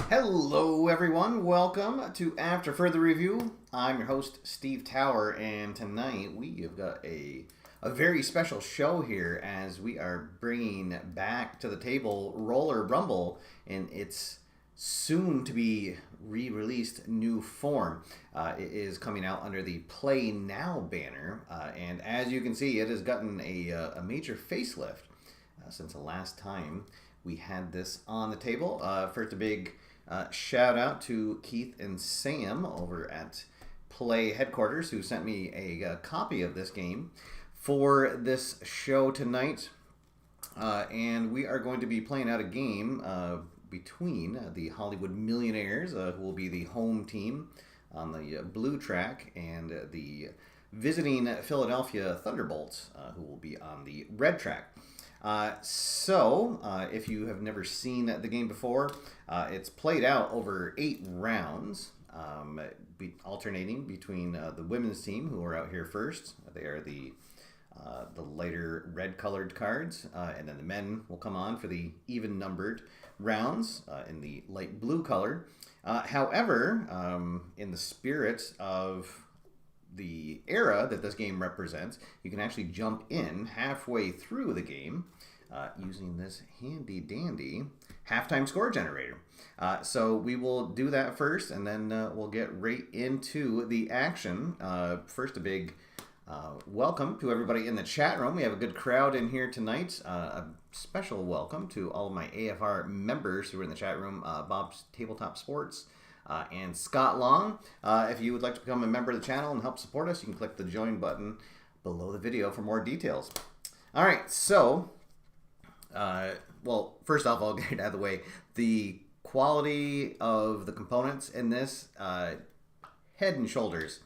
Hello everyone, welcome to After Further Review. I'm your host Steve Tower, and tonight we have got a very special show here as we are bringing back to the table Roller Rumble in its soon to be re-released new form. It is coming out under the Play Now banner, and as you can see, it has gotten a major facelift since the last time we had this on the table. First, a big shout out to Keith and Sam over at Play Headquarters who sent me a copy of this game for this show tonight. And we are going to be playing out a game between the Hollywood Millionaires, who will be the home team on the blue track, and the visiting Philadelphia Thunderbolts, who will be on the red track. If you have never seen the game before, it's played out over 8 rounds, alternating between the women's team, who are out here first. They are the lighter red-colored cards, and then the men will come on for the even-numbered rounds in the light blue color. However, in the spirit of the era that this game represents, you can actually jump in halfway through the game using this handy dandy halftime score generator. So we will do that first, and then we'll get right into the action. First, a big welcome to everybody in the chat room. We have a good crowd in here tonight. A special welcome to all of my AFR members who are in the chat room, Bob's Tabletop Sports, and Scott Long. If you would like to become a member of the channel and help support us, you can click the join button below the video for more details. All right, so, well, first off, I'll get it out of the way. The quality of the components in this, head and shoulders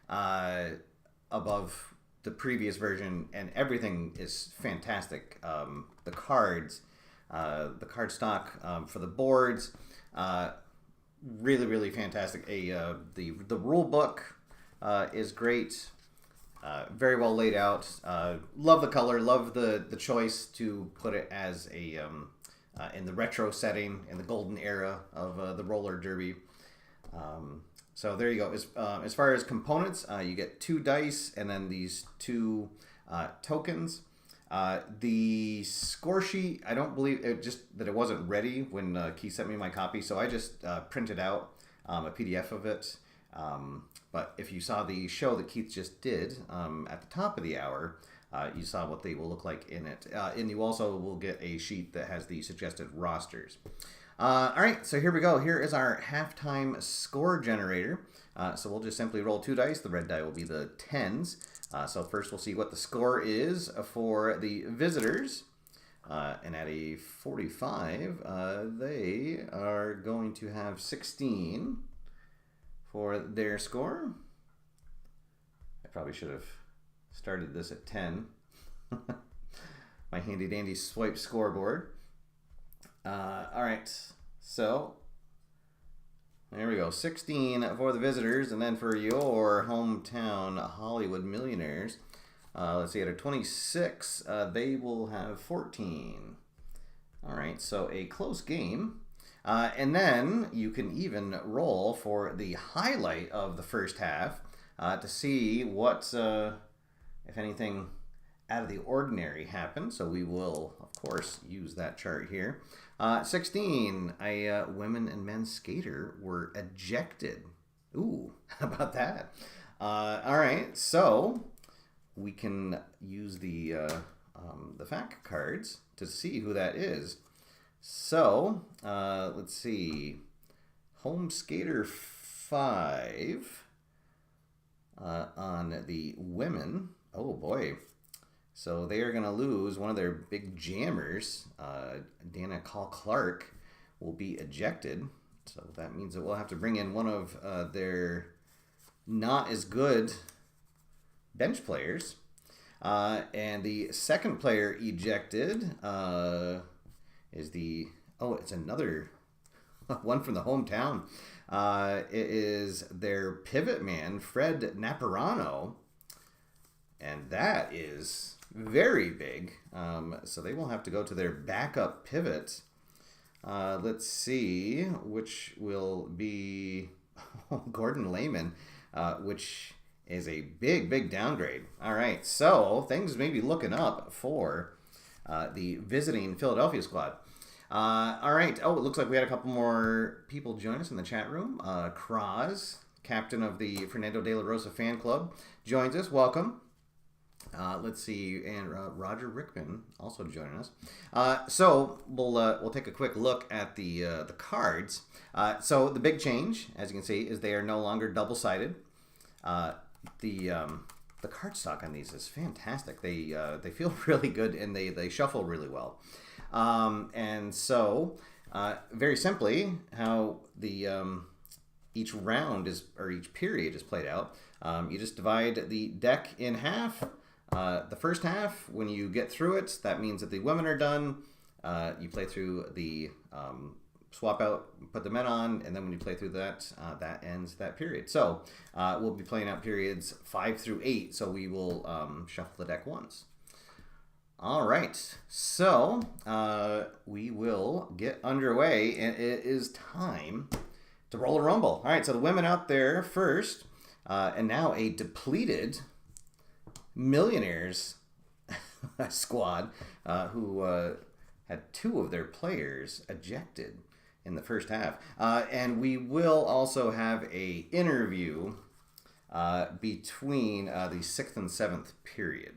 above the previous version, and everything is fantastic. The cards, the card stock for the boards, really fantastic. The rule book is great, very well laid out. Love the color, love the choice to put it as a in the retro setting, in the golden era of the roller derby. So there you go. As far as components, you get 2 dice and then these 2 tokens. The score sheet, I don't believe it, just that it wasn't ready when Keith sent me my copy, so I just printed out a PDF of it. But if you saw the show that Keith just did at the top of the hour, you saw what they will look like in it. And you also will get a sheet that has the suggested rosters. All right, so here we go. Here is our halftime score generator. So we'll just simply roll 2 dice. The red die will be the 10s. So first we'll see what the score is for the visitors. And at a 45, they are going to have 16 for their score. I probably should have started this at 10. My handy dandy swipe scoreboard. All right, so there we go. 16 for the visitors, and then for your hometown Hollywood Millionaires, let's see, at a 26, they will have 14. All right, so a close game. And then you can even roll for the highlight of the first half to see what, if anything, out of the ordinary happened. So we will, of course, use that chart here. 16, a women and men's skater were ejected. Ooh, how about that? All right, so we can use the fact cards to see who that is. So let's see, home skater 5 on the women. Oh boy. So they are going to lose one of their big jammers. Dana Clark will be ejected. So that means that we'll have to bring in one of their not as good bench players. And the second player ejected is it's another one from the hometown. It is their pivot man, Fred Naparano. And that is very big. So they will have to go to their backup pivot. Let's see, which will be Gordon Layman, which is a big downgrade. All right, so things may be looking up for the visiting Philadelphia squad. All right. Oh, it looks like we had a couple more people join us in the chat room. Kraz, captain of the Fernando de la Rosa fan club, joins us. Welcome. Let's see, and Roger Rickman also joining us. So we'll take a quick look at the cards. So the big change, as you can see, is they are no longer double-sided. The cardstock on these is fantastic. They feel really good and they shuffle really well. And so very simply, how the each round is or each period is played out. You just divide the deck in half. The first half, when you get through it, that means that the women are done. You play through the swap out, put the men on, and then when you play through that, that ends that period. So we'll be playing out periods 5 through 8, so we will shuffle the deck once. All right, so we will get underway, and it is time to roll a rumble. All right, so the women out there first, and now a depleted Millionaires squad who had 2 of their players ejected in the first half. And we will also have a interview between the 6th and 7th period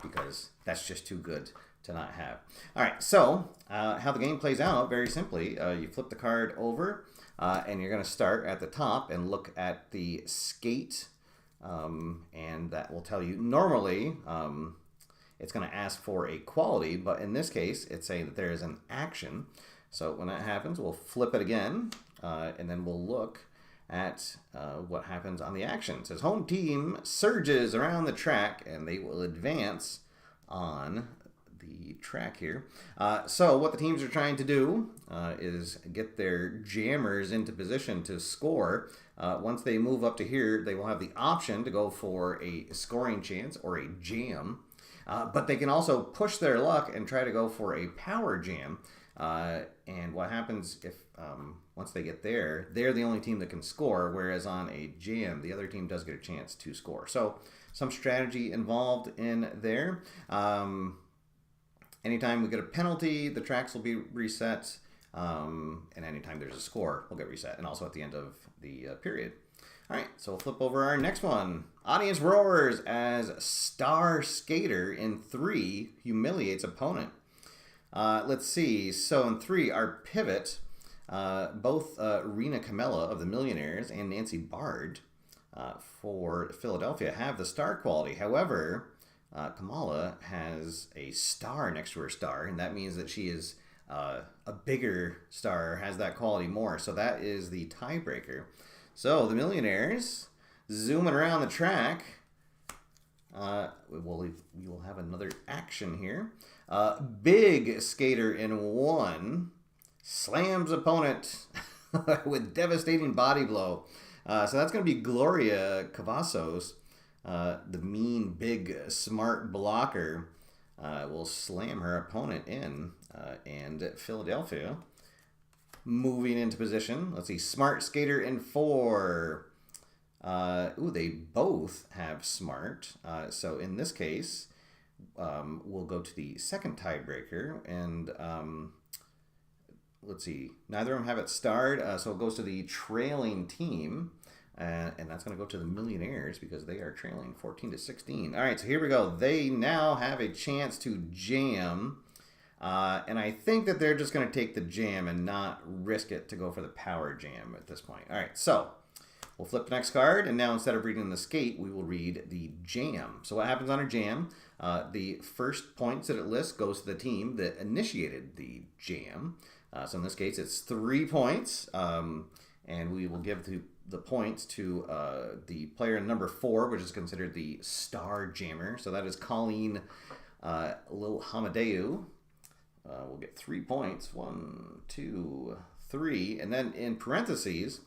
because that's just too good to not have. All right, so how the game plays out, very simply, you flip the card over and you're going to start at the top and look at the skate. And that will tell you normally it's going to ask for a quality, but in this case it's saying that there is an action. So when that happens, we'll flip it again and then we'll look at what happens on the action. It says home team surges around the track and they will advance on the track here. So what the teams are trying to do is get their jammers into position to score. Once they move up to here, they will have the option to go for a scoring chance or a jam. But they can also push their luck and try to go for a power jam. And what happens if once they get there, they're the only team that can score, whereas on a jam, the other team does get a chance to score. So some strategy involved in there. Anytime we get a penalty, the tracks will be reset. And anytime there's a score, we'll get reset. And also at the end of the period. All right, so we'll flip over our next one. Audience roars as star skater in 3 humiliates opponent. Let's see. So in 3, our pivot, both Rena Camella of the Millionaires and Nancy Bard for Philadelphia have the star quality. However, Kamala has a star next to her star, and that means that she is a bigger star, has that quality more. So that is the tiebreaker. So the Millionaires zooming around the track. We will have another action here. Big skater in 1 slams opponent with devastating body blow. So that's going to be Gloria Cavazos. The mean, big, smart blocker will slam her opponent in. And Philadelphia moving into position. Let's see, smart skater in 4. They both have smart. So in this case, we'll go to the second tiebreaker. And let's see, neither of them have it starred. So it goes to the trailing team. And that's going to go to the Millionaires because they are trailing 14-16. All right, so here we go. They now have a chance to jam. And I think that they're just going to take the jam and not risk it to go for the power jam at this point. All right, so we'll flip the next card. And now instead of reading the skate, we will read the jam. So what happens on a jam? The first points that it lists goes to the team that initiated the jam. So in this case, it's 3 points. And we will give the points to the player number 4, which is considered the star jammer. So that is Colleen Lil Hamadeu. We'll get 3 points. 1, 2, 3. And then in parentheses,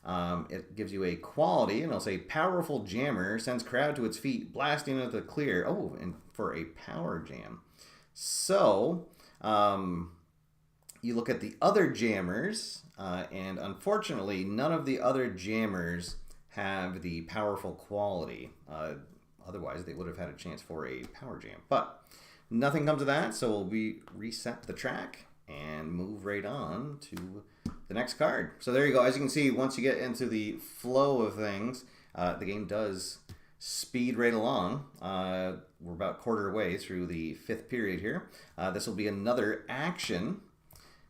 it gives you a quality, and it'll say powerful jammer sends crowd to its feet, blasting into the clear. Oh, and for a power jam. So, you look at the other jammers, and unfortunately, none of the other jammers have the powerful quality. Otherwise, they would have had a chance for a power jam. But nothing comes of that, so we reset the track and move right on to the next card. So there you go. As you can see, once you get into the flow of things, the game does speed right along. We're about quarter way through the 5th period here. This will be another action.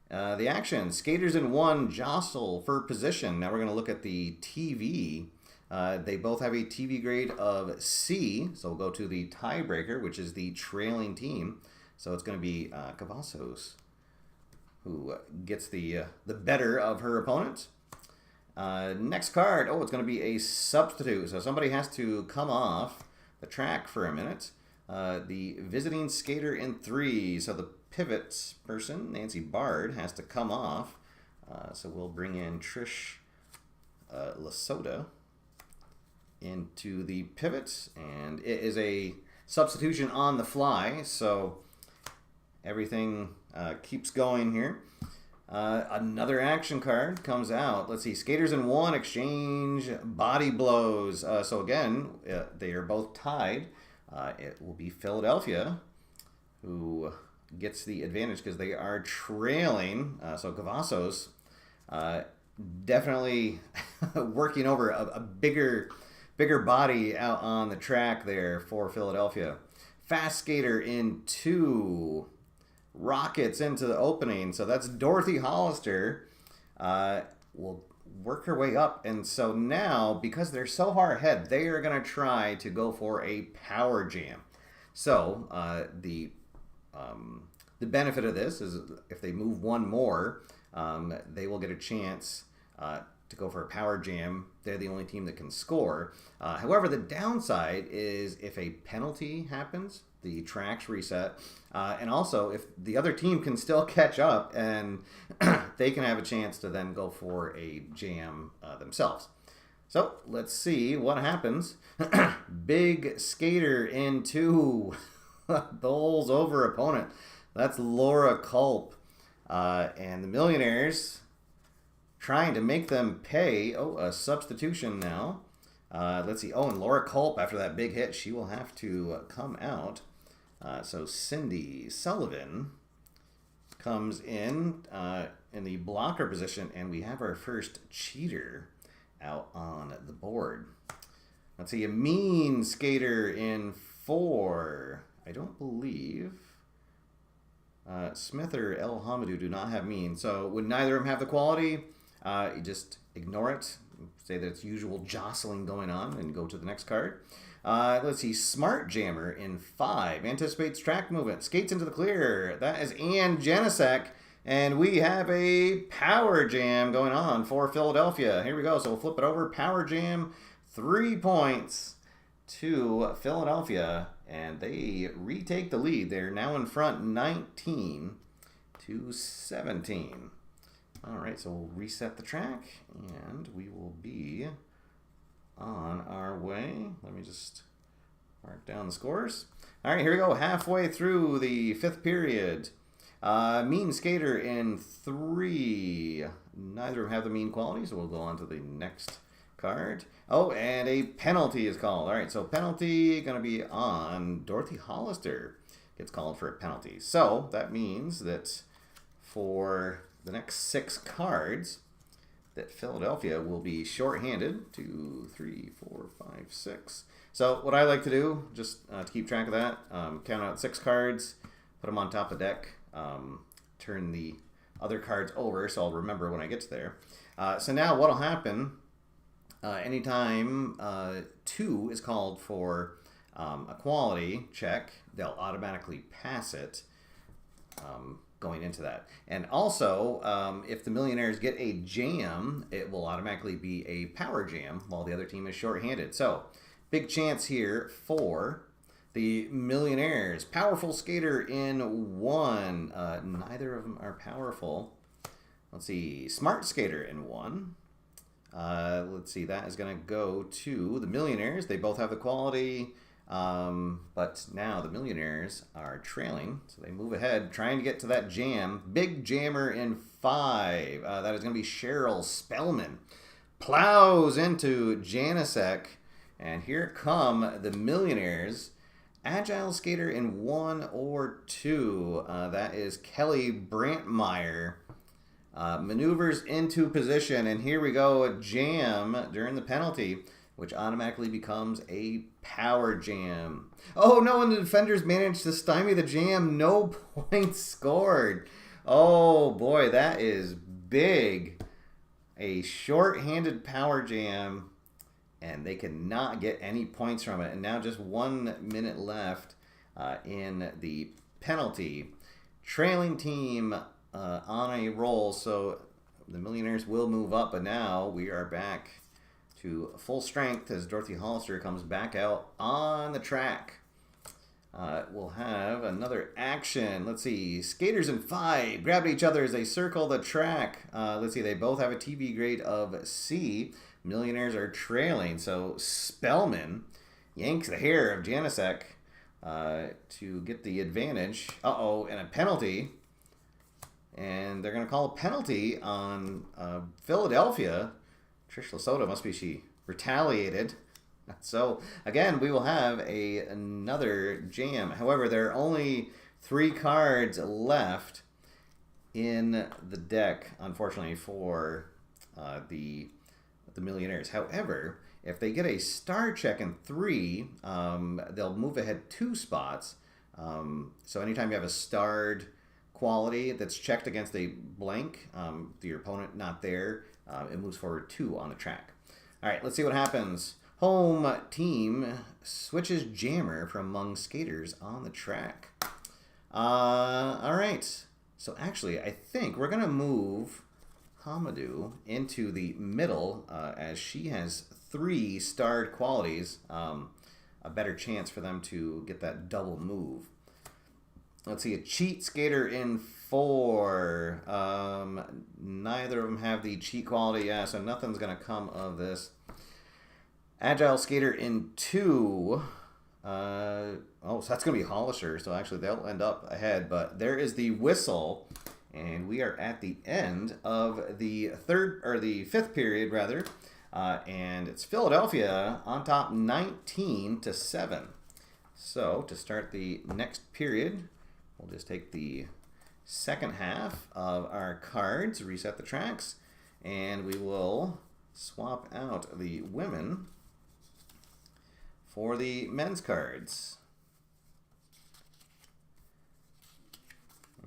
The action, skaters in 1 jostle for position. Now we're going to look at the TV. They both have a TV grade of C, so we'll go to the tiebreaker, which is the trailing team. So it's going to be Cavazos who gets the better of her opponent. Next card, it's going to be a substitute. So somebody has to come off the track for a minute. The visiting skater in 3. So the pivot person, Nancy Bard, has to come off. So we'll bring in Trish Lasota into the pivot. And it is a substitution on the fly. So everything keeps going here. Another action card comes out. Let's see. Skaters in 1 exchange body blows. So again, they are both tied. It will be Philadelphia who gets the advantage because they are trailing. So Cavazos definitely working over a bigger body out on the track there for Philadelphia. Fast skater in 2. Rockets into the opening. So that's Dorothy Hollister. Will work her way up. And so now, because they're so far ahead, they are going to try to go for a power jam. So the benefit of this is if they move 1 more, they will get a chance to go for a power jam. They're the only team that can score. However, the downside is if a penalty happens, the tracks reset, and also if the other team can still catch up, and they can have a chance to then go for a jam themselves. So let's see what happens. Big skater in 2. Bowls over opponent. That's Laura Culp. And the Millionaires trying to make them pay. A substitution now. Let's see. And Laura Culp, after that big hit, she will have to come out. So Cindy Sullivan comes in the blocker position, and we have our first cheater out on the board. Let's see. A mean skater in 4. I don't believe Smith or El Hamadou do not have mean. So would neither of them have the quality? You just ignore it. Say that it's usual jostling going on and go to the next card. Let's see. Smart Jammer in 5. Anticipates track movement. Skates into the clear. That is Ann Janicek. And we have a power jam going on for Philadelphia. Here we go. So we'll flip it over. Power jam. 3 points to Philadelphia. And they retake the lead. They're now in front 19-17. All right, so we'll reset the track, and we will be on our way. Let me just mark down the scores. All right, here we go. Halfway through the 5th period. Mean skater in 3. Neither of them have the mean quality, so we'll go on to the next card. And a penalty is called. All right, so penalty going to be on Dorothy Hollister. Gets called for a penalty. So that means that for the next 6 cards, that Philadelphia will be shorthanded. 2, 3, 4, 5, 6. So what I like to do, just to keep track of that, count out 6 cards, put them on top of the deck, turn the other cards over so I'll remember when I get to there. So now what will happen, anytime 2 is called for a quality check, they'll automatically pass it going into that. And also, if the Millionaires get a jam, it will automatically be a power jam while the other team is shorthanded. So, big chance here for the Millionaires. Powerful skater in 1. Neither of them are powerful. Let's see. Smart skater in 1. Let's see. That is going to go to the Millionaires. They both have the quality. But now the Millionaires are trailing, so they move ahead, trying to get to that jam. Big jammer in 5. That is going to be Cheryl Spellman. Plows into Janicek, and here come the Millionaires. Agile skater in 1 or 2. That is Kelly Brantmeyer. Maneuvers into position, and here we go, a jam during the penalty, which automatically becomes a power jam. Oh no, and the defenders managed to stymie the jam. No points scored. Oh boy, that is big. A short-handed power jam, and they cannot get any points from it. And now just 1 minute left in the penalty. Trailing team on a roll, so the Millionaires will move up, but now we are back to full strength as Dorothy Hollister comes back out on the track. We'll have another action. Let's see. Skaters in 5 grab at each other as they circle the track. Let's see. They both have a TV grade of C. Millionaires are trailing. So Spellman yanks the hair of Janicek to get the advantage. Uh-oh, and a penalty. And they're going to call a penalty on Philadelphia. Trish Lasota, must be she retaliated. So, again, we will have another jam. However, there are only 3 cards left in the deck, unfortunately, for the Millionaires. However, if they get a star check in 3, they'll move ahead 2 spots. So anytime you have a starred quality that's checked against a blank, your opponent not there, it moves forward 2 on the track. All right, let's see what happens. Home team switches jammer from among skaters on the track. All right. So actually, I think we're going to move Hamadou into the middle as she has 3 starred qualities. A better chance for them to get that double move. Let's see, a cheat skater in 4. Neither of them have the cheat quality, so nothing's going to come of this. Agile skater in 2. So that's going to be Hollister, so actually they'll end up ahead. But there is the whistle, and we are at the end of the 5th period, rather. And it's Philadelphia on top 19-7. So to start the next period, we'll just take the second half of our cards, reset the tracks, and we will swap out the women for the men's cards.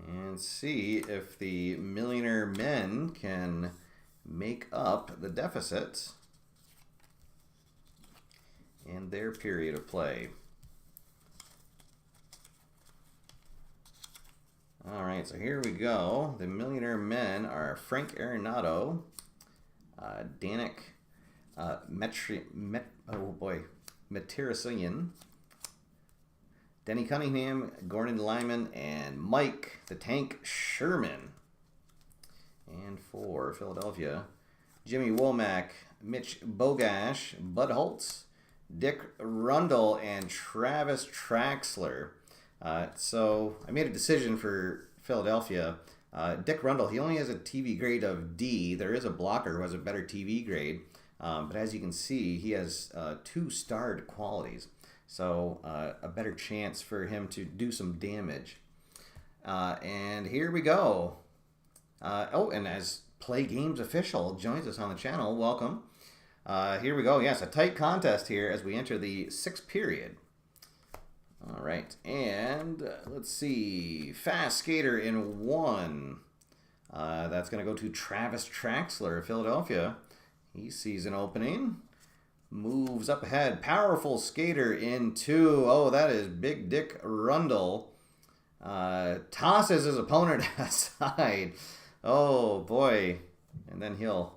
And see if the Millionaire men can make up the deficit in their period of play. All right, so here we go. The Millionaire men are Frank Arenado, Danik Matirasian, Denny Cunningham, Gordon Lyman, and Mike the Tank Sherman. And for Philadelphia, Jimmy Womack, Mitch Bogash, Bud Holtz, Dick Rundle, and Travis Traxler. So I made a decision for Philadelphia. Dick Rundle, he only has a TV grade of D. There is a blocker who has a better TV grade. But as you can see, he has 2 starred qualities. So a better chance for him to do some damage. And here we go. And as Play Games official joins us on the channel, welcome. Here we go. Yes, a tight contest here as we enter the 6th period. All right, and let's see. Fast skater in 1. That's going to go to Travis Traxler of Philadelphia. He sees an opening, moves up ahead. Powerful skater in 2. Oh, that is Big Dick Rundle. Tosses his opponent aside. Oh, boy. And then he'll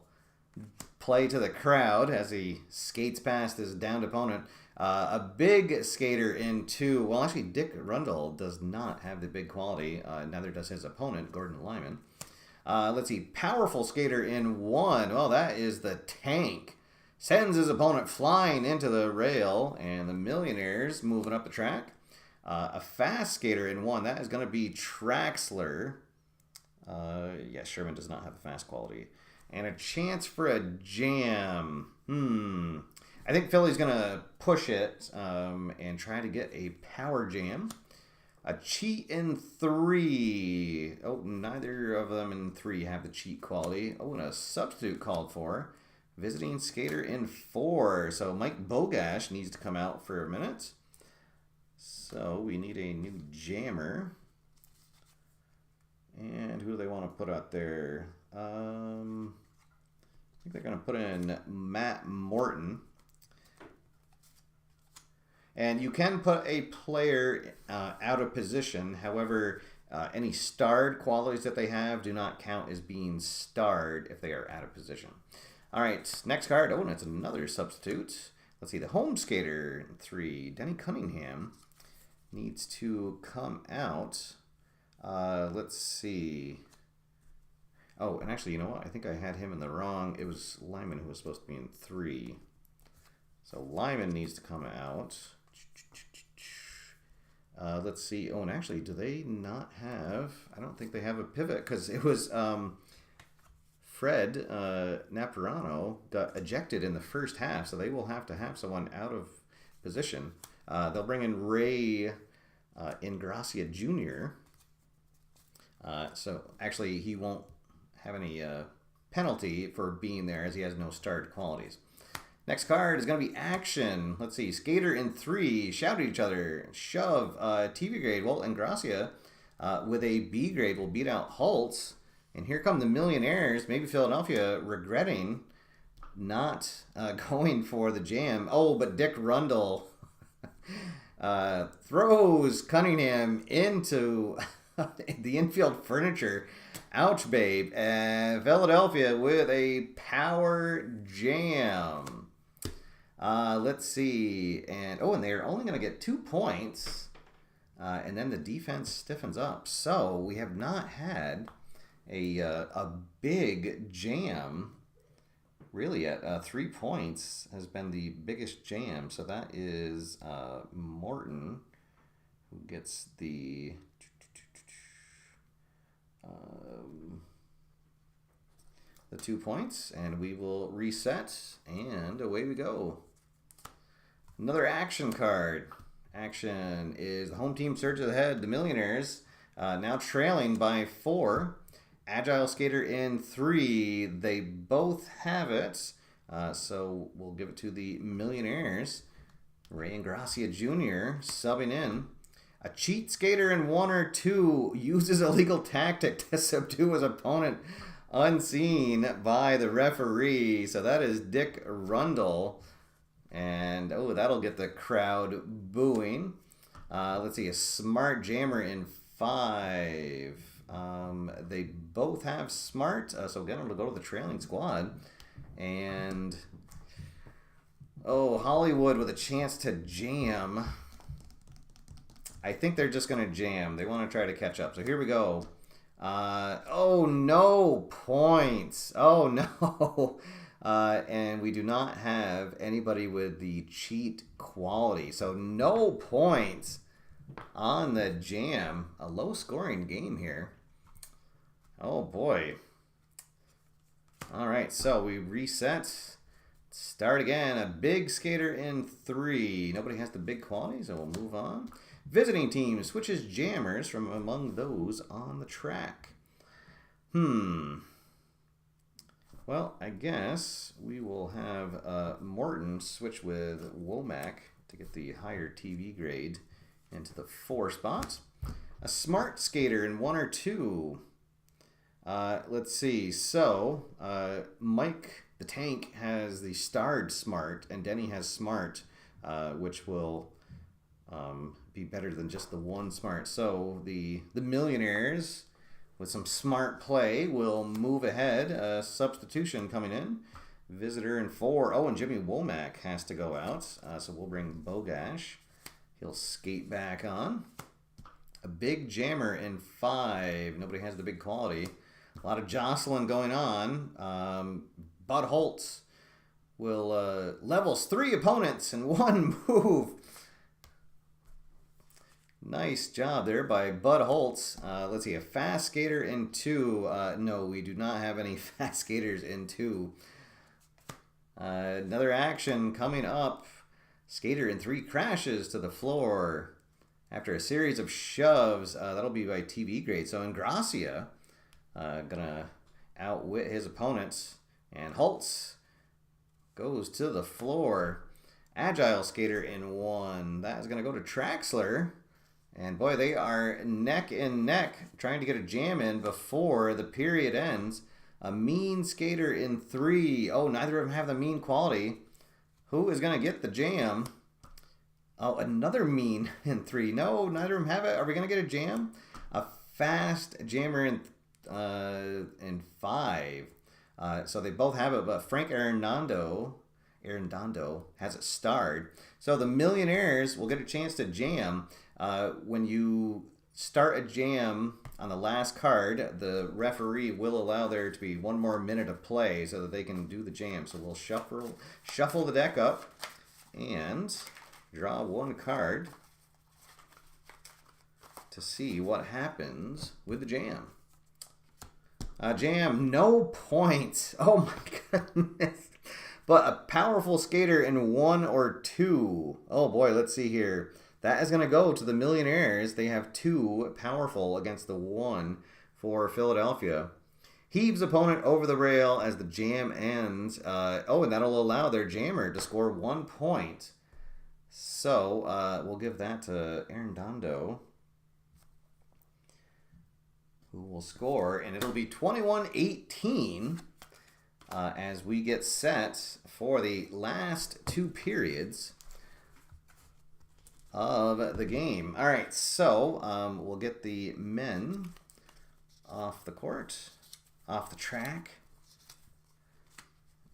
play to the crowd as he skates past his downed opponent. A big skater in 2. Well, actually, Dick Rundle does not have the big quality. Neither does his opponent, Gordon Lyman. Let's see. Powerful skater in 1. Well, that is the Tank. Sends his opponent flying into the rail, and the Millionaires moving up the track. A fast skater in one. That is going to be Traxler. Yeah, Sherman does not have the fast quality. And a chance for a jam. I think Philly's going to push it and try to get a power jam. A cheat in 3. Oh, neither of them in 3 have the cheat quality. Oh, and a substitute called for. Visiting skater in 4. So Mike Bogash needs to come out for a minute. So we need a new jammer. And who do they want to put out there? I think they're going to put in Matt Morton. And you can put a player out of position. However, any starred qualities that they have do not count as being starred if they are out of position. All right, next card. Oh, and it's another substitute. Let's see, the home skater in 3. Denny Cunningham needs to come out. Let's see. Oh, and actually, you know what? I think I had him in the wrong. It was Lyman who was supposed to be in 3. So Lyman needs to come out. Let's see. Oh, and actually, do they not have... I don't think they have a pivot because it was Fred Naparano got ejected in the first half, so they will have to have someone out of position. They'll bring in Ray Ingracia Jr. So actually, he won't have any penalty for being there as he has no starred qualities. Next card is going to be action. Let's see. Skater in 3. Shout at each other. Shove. TV grade. Well, Ingracia with a B grade will beat out Holtz. And here come the Millionaires. Maybe Philadelphia regretting not going for the jam. Oh, but Dick Rundle throws Cunningham into the infield furniture. Ouch, babe. And Philadelphia with a power jam. Let's see. And they're only going to get 2 points. And then the defense stiffens up. So we have not had a big jam. Really, at 3 points has been the biggest jam. So that is Morton, who gets the 2 points, and we will reset, and away we go. Another action card. Action is the home team surges ahead. The Millionaires now trailing by 4. Agile skater in 3. They both have it, so we'll give it to the Millionaires. Ray Ingracia Jr. subbing in. A cheat skater in 1 or 2 uses a legal tactic to subdue his opponent unseen by the referee. So that is Dick Rundle. And, that'll get the crowd booing. Let's see, a smart jammer in 5. They both have smart. So again, it'll go to the trailing squad. And, Hollywood with a chance to jam. I think they're just going to jam. They want to try to catch up. So here we go. No points. Oh, no. And we do not have anybody with the cheat quality. So no points on the jam. A low-scoring game here. Oh, boy. All right, so we reset. Start again. A big skater in 3. Nobody has the big quality, so we'll move on. Visiting team switches jammers from among those on the track. Well, I guess we will have Morton switch with Womack to get the higher TV grade into the 4 spot. A smart skater in 1 or 2. Let's see. So, Mike the Tank has the starred smart, and Denny has smart, which will be better than just the 1 smart. So the Millionaires, with some smart play, will move ahead. Substitution coming in. Visitor in 4. And Jimmy Womack has to go out. So we'll bring Bogash. He'll skate back on. A big jammer in 5. Nobody has the big quality. A lot of jostling going on. Bud Holtz will levels 3 opponents in 1 move. Nice job there by Bud Holtz. Let's see, a fast skater in 2. No, we do not have any fast skaters in 2. Another action coming up. Skater in 3 crashes to the floor after a series of shoves. That'll be by TV grade. So Ingracia gonna outwit his opponents. And Holtz goes to the floor. Agile skater in 1. That is gonna go to Traxler. And boy, they are neck and neck trying to get a jam in before the period ends. A mean skater in 3. Oh, neither of them have the mean quality. Who is going to get the jam? Oh, another mean in 3. No, neither of them have it. Are we going to get a jam? A fast jammer in 5. So they both have it, but Frank Arredondo has it starred. So the Millionaires will get a chance to jam. When you start a jam on the last card, the referee will allow there to be 1 more minute of play so that they can do the jam. So we'll shuffle the deck up and draw 1 card to see what happens with the jam. Jam, no points. Oh my goodness. But a powerful skater in 1 or 2. Oh boy, let's see here. That is going to go to the Millionaires. They have 2 powerful against the 1 for Philadelphia. Heaves opponent over the rail as the jam ends. And that'll allow their jammer to score 1 point. So we'll give that to Arredondo, who will score. And it'll be 21-18 as we get set for the last 2 periods of the game. All right, so we'll get the men off the court, off the track,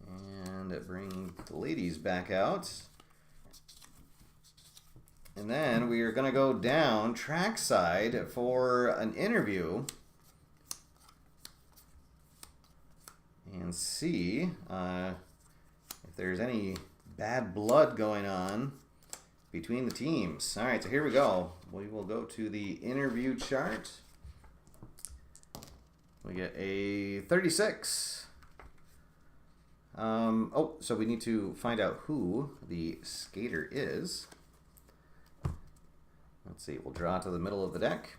and bring the ladies back out. And then we are going to go down trackside for an interview and see if there's any bad blood going on between the teams. All right, so here we go. We will go to the interview chart. We get a 36. So we need to find out who the skater is. Let's see, we'll draw to the middle of the deck.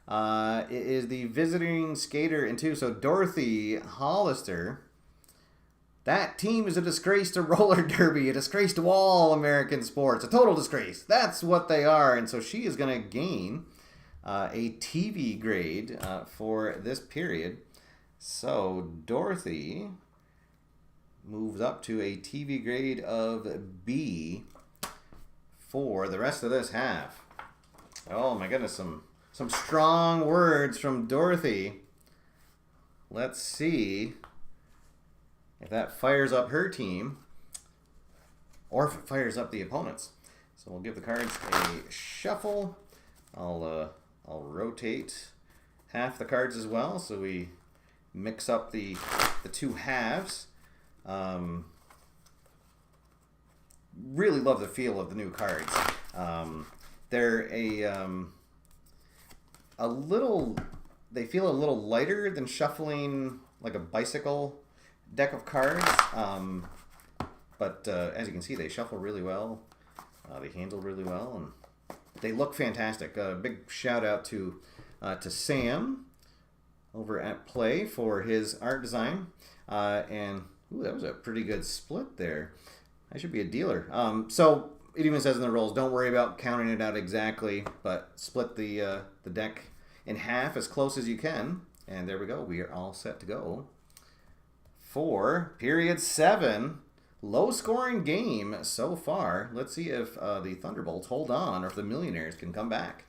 It is the visiting skater in 2, so Dorothy Hollister. That team is a disgrace to roller derby, a disgrace to all American sports, a total disgrace. That's what they are, and so she is going to gain a TV grade for this period. So Dorothy moves up to a TV grade of B for the rest of this half. Oh my goodness, some strong words from Dorothy. Let's see if that fires up her team or if it fires up the opponents. So we'll give the cards a shuffle. I'll rotate half the cards as well, so we mix up the 2 halves. Really love the feel of the new cards. They're they feel a little lighter than shuffling like a bicycle deck of cards. But as you can see, they shuffle really well. They handle really well, and they look fantastic. Big shout out to Sam over at Play for his art design. And ooh, that was a pretty good split there. I should be a dealer. So it even says in the rules, don't worry about counting it out exactly, but split the deck in half as close as you can. And there we go. We are all set to go for period 7. Low scoring game so far. Let's see if the Thunderbolts hold on or if the Millionaires can come back.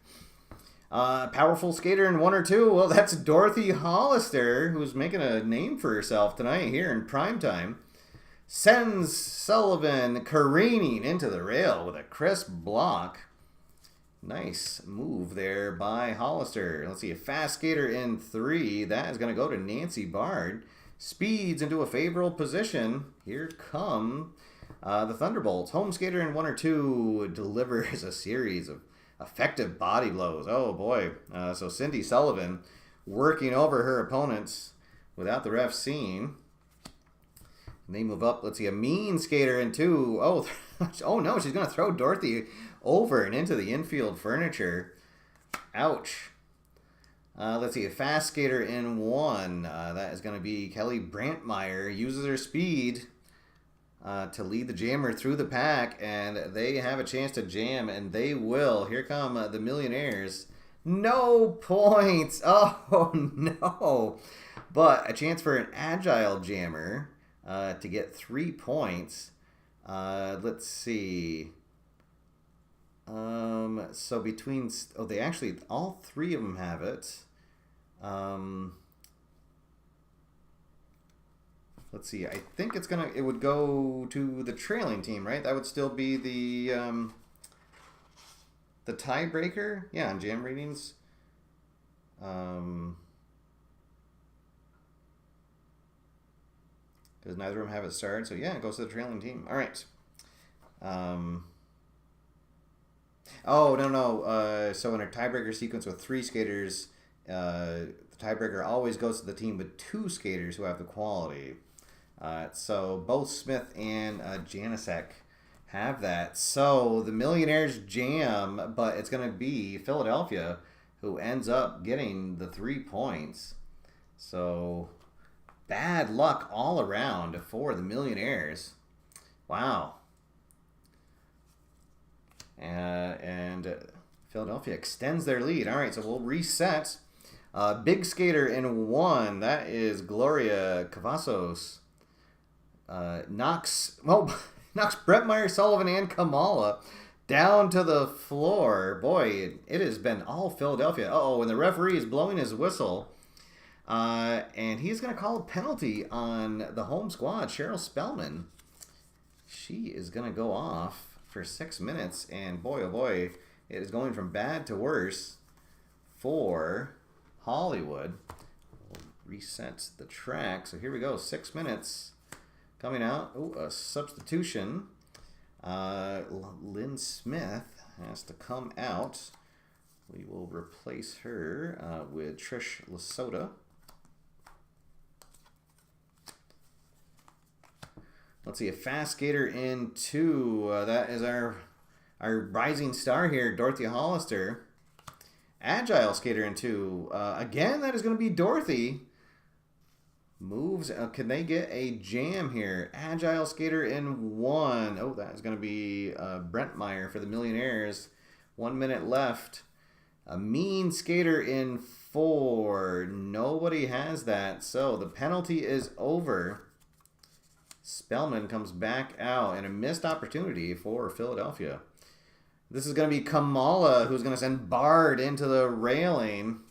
Powerful skater in 1 or 2. Well, that's Dorothy Hollister, who's making a name for herself tonight here in primetime. Sends Sullivan careening into the rail with a crisp block. Nice move there by Hollister. Let's see, a fast skater in 3. That is going to go to Nancy Bard. speeds into a favorable position. Here come the Thunderbolts. Home skater in 1 or 2 delivers a series of effective body blows. Oh boy. So Cindy Sullivan working over her opponents without the ref seeing. And they move up. Let's see, a mean skater in 2. Oh, oh no, she's going to throw Dorothy over and into the infield furniture. Ouch. Let's see, a fast skater in 1. That is going to be Kelly Brantmeyer. Uses her speed to lead the jammer through the pack, and they have a chance to jam, and they will. Here come the Millionaires. No points. Oh, no. But a chance for an agile jammer to get 3 points. Let's see. So between... Oh, they actually... All 3 of them have it. Let's see. I think it's gonna. It would go to the trailing team, right? That would still be the tiebreaker. Yeah, on jam ratings. Because neither of them have it starred, so yeah, it goes to the trailing team. All right. Oh no. So in a tiebreaker sequence with 3 skaters, the tiebreaker always goes to the team with 2 skaters who have the quality. So both Smith and Janicek have that. So the Millionaires jam, but it's going to be Philadelphia who ends up getting the 3 points. So bad luck all around for the Millionaires. Wow. And Philadelphia extends their lead. All right, so we'll reset. Big skater in 1. That is Gloria Cavazos. Knocks Brentmeyer, Sullivan, and Kamala down to the floor. Boy, it has been all Philadelphia. Uh-oh, and the referee is blowing his whistle. And he's going to call a penalty on the home squad, Cheryl Spellman. She is going to go off for 6 minutes. And boy, oh boy, it is going from bad to worse for Hollywood. We'll reset the track. So here we go, 6 minutes. Coming out, a substitution. Lynn Smith has to come out. We will replace her with Trish Lasota. Let's see, a fast skater in 2. That is our rising star here, Dorothy Hollister. Agile skater in 2. Again, that is going to be Dorothy. Moves. Can they get a jam here? Agile skater in 1. Oh, that is going to be Brentmeyer for the Millionaires. 1 minute left. A mean skater in 4. Nobody has that. So the penalty is over. Spellman comes back out, and a missed opportunity for Philadelphia. This is going to be Kamala, who's going to send Bard into the railing.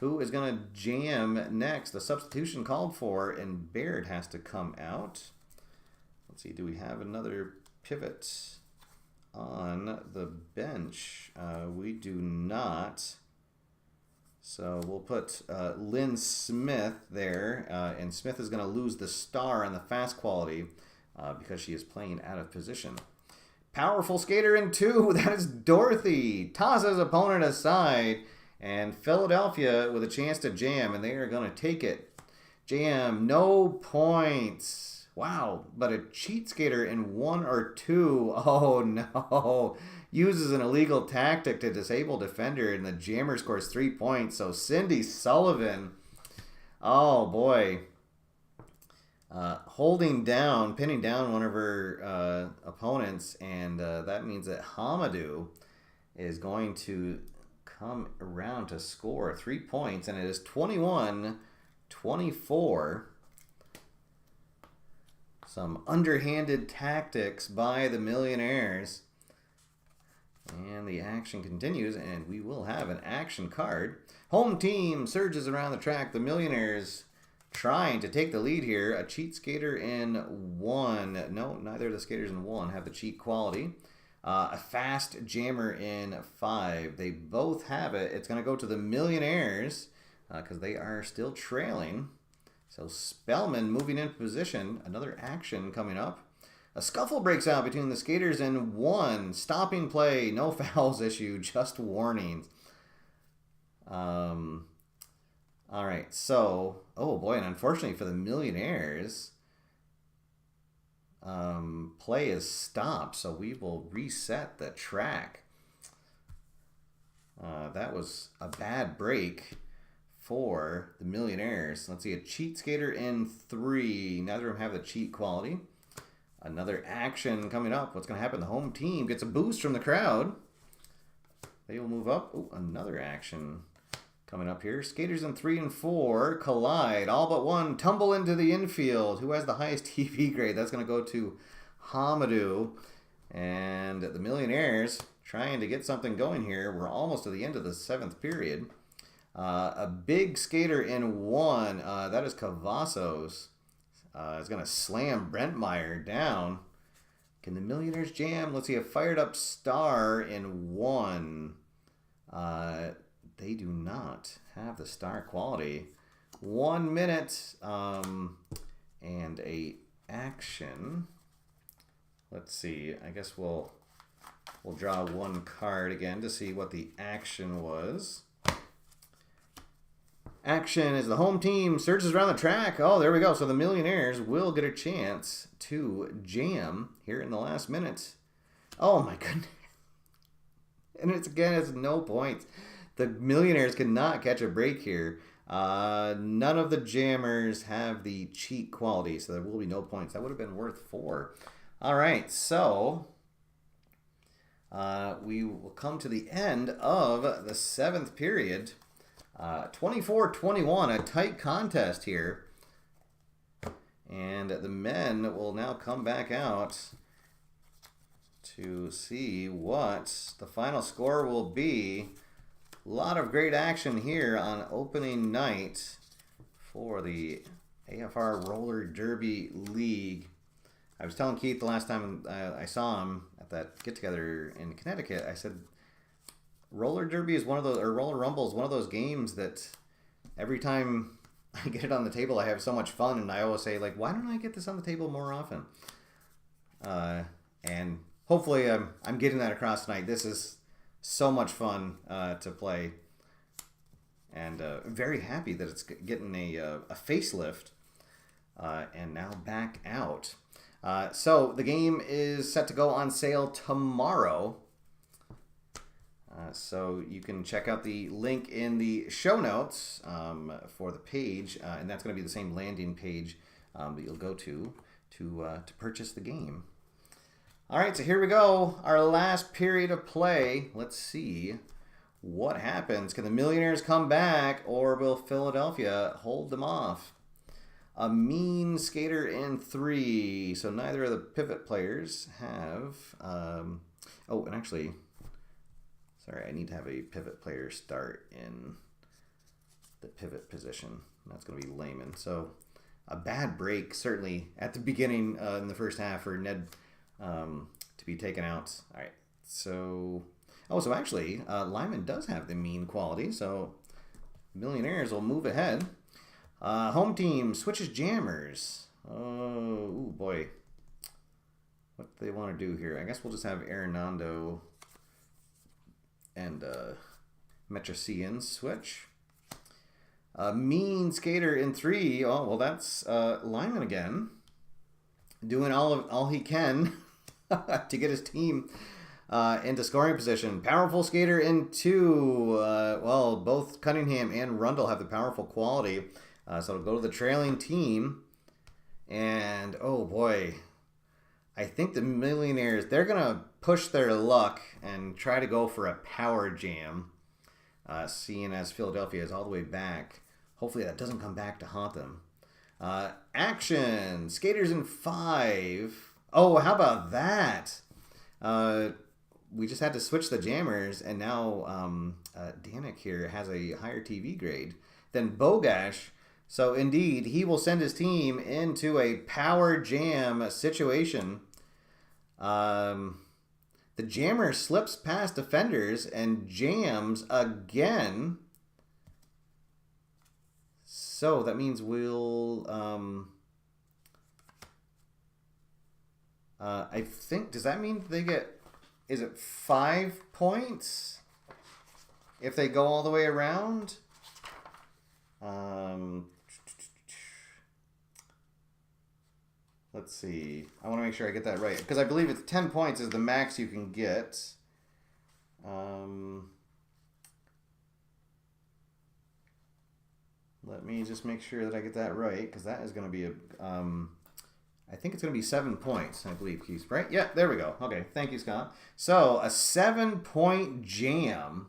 Who is going to jam next? The substitution called for, and Baird has to come out. Let's see, do we have another pivot on the bench? We do not. So we'll put Lynn Smith there, and Smith is going to lose the star on the fast quality because she is playing out of position. Powerful skater in 2, that is Dorothy. Tosses opponent aside. And Philadelphia with a chance to jam, and they are going to take it. Jam, no points. Wow, but a cheat skater in 1 or 2. Oh, no. Uses an illegal tactic to disable defender, and the jammer scores 3 points. So Cindy Sullivan, oh, boy. Pinning down one of her opponents, and that means that Hamadou is going to come around to score 3 points, and it is 21-24. Some underhanded tactics by the Millionaires. And the action continues, and we will have an action card. Home team surges around the track. The Millionaires trying to take the lead here. A cheat skater in 1. No, neither of the skaters in 1 have the cheat quality. A fast jammer in 5. They both have it. It's going to go to the Millionaires because they are still trailing. So Spellman moving into position. Another action coming up. A scuffle breaks out between the skaters and 1. Stopping play. No fouls issue. Just warnings. All right. So, oh boy. And unfortunately for the Millionaires, play is stopped. So we will reset the track. That was a bad break for the Millionaires. Let's see, a cheat skater in 3. Neither of them have the cheat quality. Another action coming up. What's going to happen? The home team gets a boost from the crowd. They will move up. Oh, another action coming up here. Skaters in 3 and 4 collide. All but one tumble into the infield. Who has the highest TV grade? That's going to go to Hamadou. And the Millionaires trying to get something going here. We're almost to the end of the 7th period. A big skater in 1. That is Cavazos. Is going to slam Brentmeyer down. Can the Millionaires jam? Let's see, a fired up star in 1. They do not have the star quality. 1 minute and a action. Let's see. I guess we'll draw 1 card again to see what the action was. Action is the home team surges around the track. Oh, there we go. So the Millionaires will get a chance to jam here in the last minute. Oh my goodness. And it's no points. The Millionaires cannot catch a break here. None of the jammers have the cheat quality, so there will be no points. That would have been worth 4. All right, so we will come to the end of the 7th period. 24-21, a tight contest here. And the men will now come back out to see what the final score will be. A lot of great action here on opening night for the AFR Roller Derby League. I was telling Keith the last time I saw him at that get-together in Connecticut, I said, Roller Derby is one of those, or Roller Rumble is one of those games that every time I get it on the table, I have so much fun, and I always say, like, why don't I get this on the table more often? And hopefully I'm getting that across tonight. This is so much fun to play, and very happy that it's getting a facelift and now back out. So the game is set to go on sale tomorrow. So you can check out the link in the show notes for the page, and that's going to be the same landing page that you'll go to purchase the game. All right, so here we go. Our last period of play. Let's see what happens. Can the Millionaires come back, or will Philadelphia hold them off? A mean skater in 3. So neither of the pivot players have... oh, and actually... Sorry, I need to have a pivot player start in the pivot position. That's going to be Lehman. So a bad break, certainly, at the beginning in the first half for Ned to be taken out. All right, so... Oh, so actually, Lyman does have the mean quality, so Millionaires will move ahead. Home team switches jammers. Oh, ooh, boy. What do they want to do here? I guess we'll just have Arenando and Metrosian switch. Mean skater in 3. Oh, well, that's Lyman again. Doing all he can to get his team into scoring position. Powerful skater in 2. Well, both Cunningham and Rundle have the powerful quality. So it'll go to the trailing team. And, oh boy, I think the Millionaires, they're going to push their luck and try to go for a power jam, seeing as Philadelphia is all the way back. Hopefully that doesn't come back to haunt them. Action. Skaters in 5. Oh, how about that? We just had to switch the jammers, and now Danik here has a higher TV grade than Bogash. So, indeed, he will send his team into a power jam situation. The jammer slips past defenders and jams again. So that means we'll... I think... Does that mean they get... Is it 5 points? If they go all the way around? Let's see. I want to make sure I get that right. Because I believe it's 10 points is the max you can get. Let me just make sure that I get that right. Because that is going to be a... I think it's going to be 7 points, I believe, Keith. Right? Yeah, there we go. Okay, thank you, Scott. So, a 7-point jam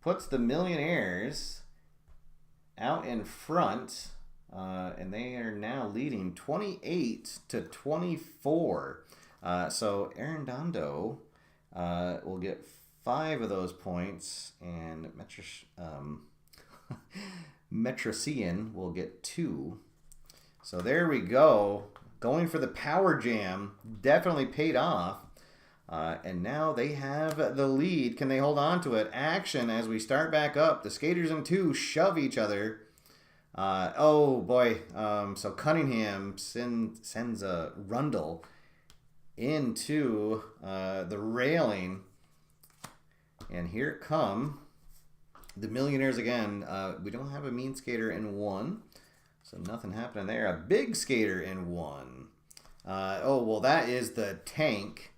puts the Millionaires out in front, and they are now leading 28-24. So Arredondo will get 5 of those points, and Metrosian will get 2. So there we go. Going for the power jam definitely paid off. And now they have the lead. Can they hold on to it? Action as we start back up. The skaters in 2 shove each other. Oh, boy. So Cunningham sends a Rundle into the railing. And here come the Millionaires again. We don't have a mean skater in 1. So nothing happening there. A big skater in 1. Oh, well, that is the tank.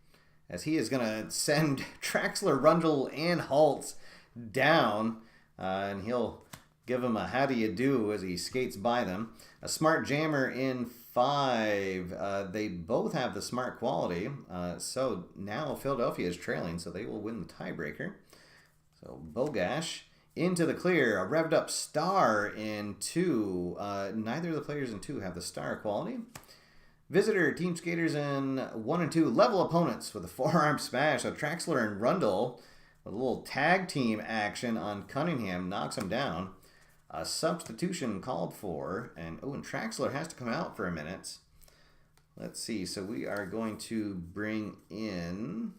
As he is going to send Traxler, Rundle, and Holtz down. And he'll give them a how do you do as he skates by them. A smart jammer in 5. They both have the smart quality. So now Philadelphia is trailing, so they will win the tiebreaker. So Bogash into the clear. A revved up star in 2. Neither of the players in 2 have the star quality. Visitor team skaters in 1 and 2 level opponents with a forearm smash. So Traxler and Rundle, a little tag team action on Cunningham, knocks him down. A substitution called for, and Traxler has to come out for a minute. Let's see. So we are going to bring in.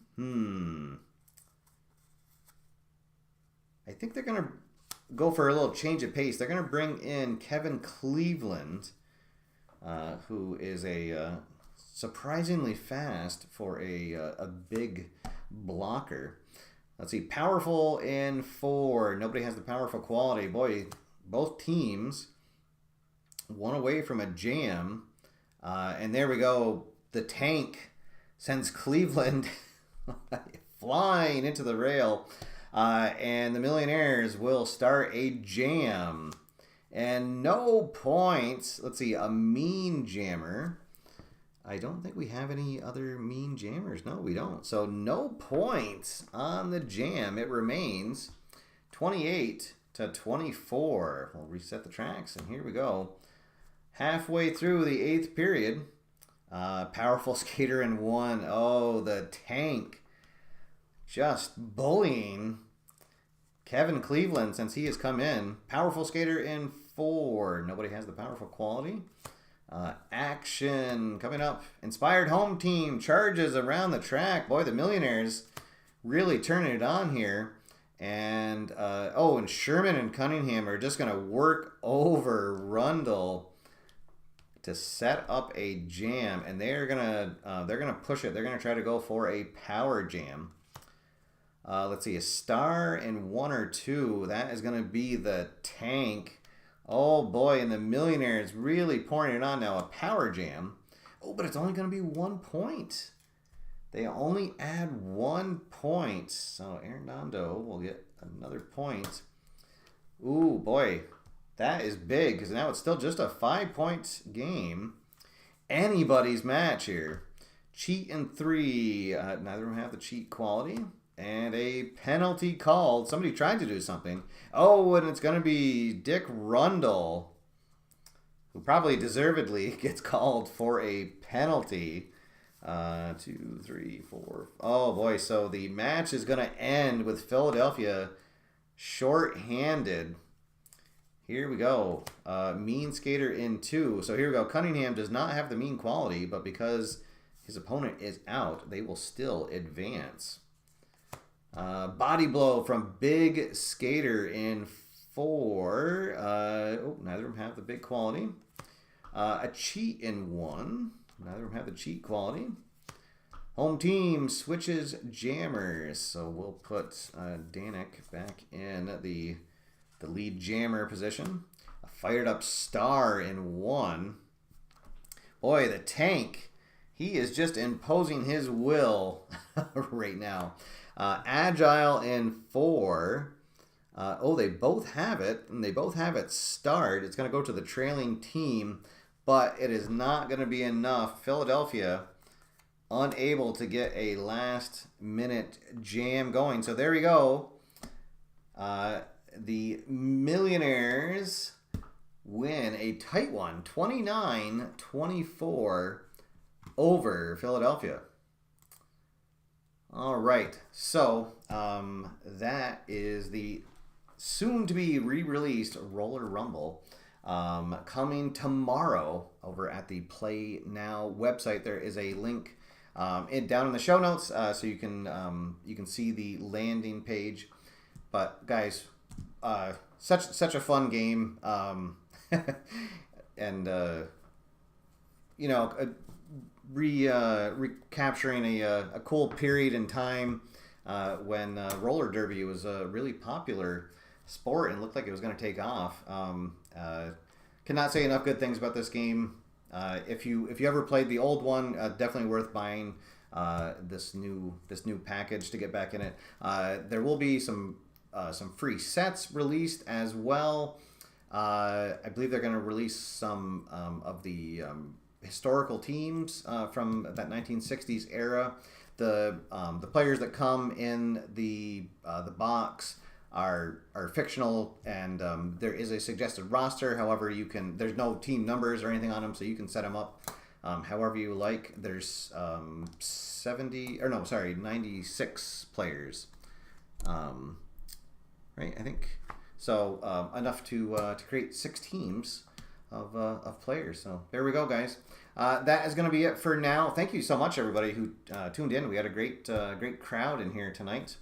I think they're going to go for a little change of pace. They're going to bring in Kevin Cleveland. Who is a surprisingly fast for a big blocker. Let's see, powerful in 4. Nobody has the powerful quality. Boy, both teams one away from a jam. And there we go. The tank sends Cleveland flying into the rail. And the Millionaires will start a jam. And no points. Let's see, a mean jammer. I don't think we have any other mean jammers. No, we don't. So no points on the jam. It remains 28-24. We'll reset the tracks, and here we go. Halfway through the 8th period. Powerful skater in 1. Oh, the tank just bullying Kevin Cleveland since he has come in. Powerful skater in 4. Nobody has the powerful quality. Action coming up. Inspired home team charges around the track. Boy, the Millionaires really turning it on here. And, and Sherman and Cunningham are just going to work over Rundle to set up a jam. And they're gonna push it. They're going to try to go for a power jam. Let's see, a star in 1 or 2. That is going to be the tank. Oh, boy, and the Millionaires really pouring it on now. A power jam. Oh, but it's only going to be 1 point. They only add 1 point. So Arredondo will get another point. Ooh, boy, that is big because now it's still just a 5-point game. Anybody's match here. Cheat in 3. Neither of them have the cheat quality. And a penalty called. Somebody tried to do something. Oh, and it's going to be Dick Rundle, who probably deservedly gets called for a penalty. 2, 3, 4. Oh, boy. So the match is going to end with Philadelphia short-handed. Here we go. Mean skater in 2. So here we go. Cunningham does not have the mean quality, but because his opponent is out, they will still advance. Body blow from Big Skater in 4. Neither of them have the big quality. A cheat in 1. Neither of them have the cheat quality. Home team switches jammers. So we'll put Danik back in the lead jammer position. A fired up star in 1. Boy, the tank. He is just imposing his will right now. Agile in 4. They both have it, and they both have it start. It's going to go to the trailing team, but it is not going to be enough. Philadelphia unable to get a last-minute jam going. So there we go. The Millionaires win a tight one, 29-24 over Philadelphia. All right, so that is the soon-to-be re-released Roller Rumble coming tomorrow over at the Play Now website. There is a link down in the show notes, so you can see the landing page. But guys, such a fun game, and recapturing a cool period in time when roller derby was a really popular sport and looked like it was going to take off. Cannot say enough good things about this game. If you ever played the old one, definitely worth buying this new package to get back in it. There will be some free sets released as well. I believe they're going to release some of the historical teams from that 1960s era. The players that come in the box are fictional, and there is a suggested roster. However, there's no team numbers or anything on them, so you can set them up however you like. There's 96 players, right? I think so. Enough to create 6 teams of players. So there we go, guys. That is going to be it for now. Thank you so much, everybody who tuned in. We had a great crowd in here tonight.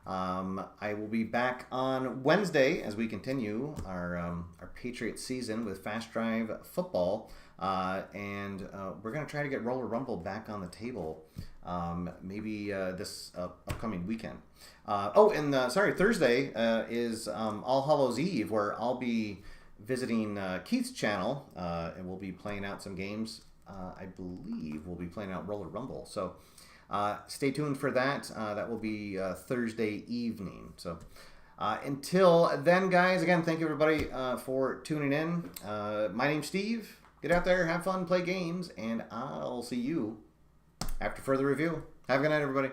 I will be back on Wednesday as we continue our Patriots season with Fast Drive Football, and we're going to try to get Roller Rumble back on the table, maybe this upcoming weekend. Thursday is All Hallows Eve, where I'll be visiting Keith's channel, and we'll be playing out some games. I believe we'll be playing out Roller Rumble. So stay tuned for that. That will be Thursday evening. So until then, guys, again, thank you, everybody, for tuning in. My name's Steve. Get out there, have fun, play games, and I'll see you after further review. Have a good night, everybody.